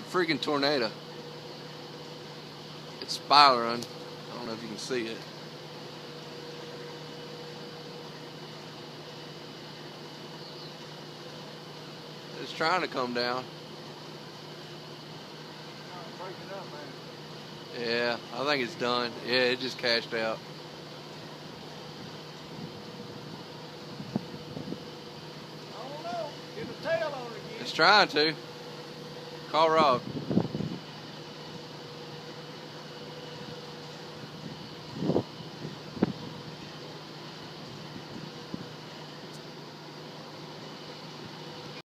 freaking tornado. It's spiraling. I don't know if you can see it. It's trying to come down. Yeah, I think it's done. Yeah, it just cashed out. I don't know. Get a tail on it again. It's trying to. Call Rob.